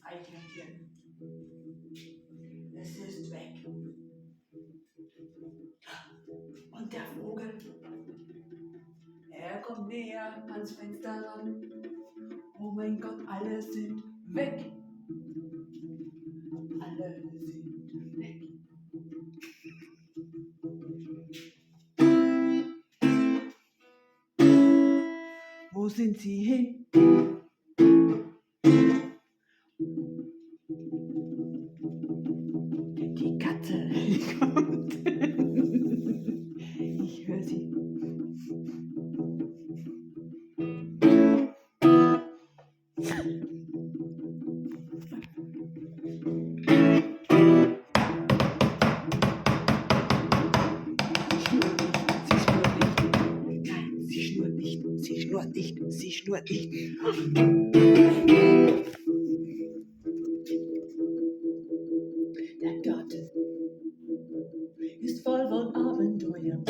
Eichhörnchen. Es ist weg. Und der Vogel, er kommt näher ans Fenster ran. Oh mein Gott, alle sind weg. Alle sind weg. Wo sind sie hin? Die Katze kommt. Ich höre sie. Sie schnurrt nicht. Der Garten ist voll von Abenteuer.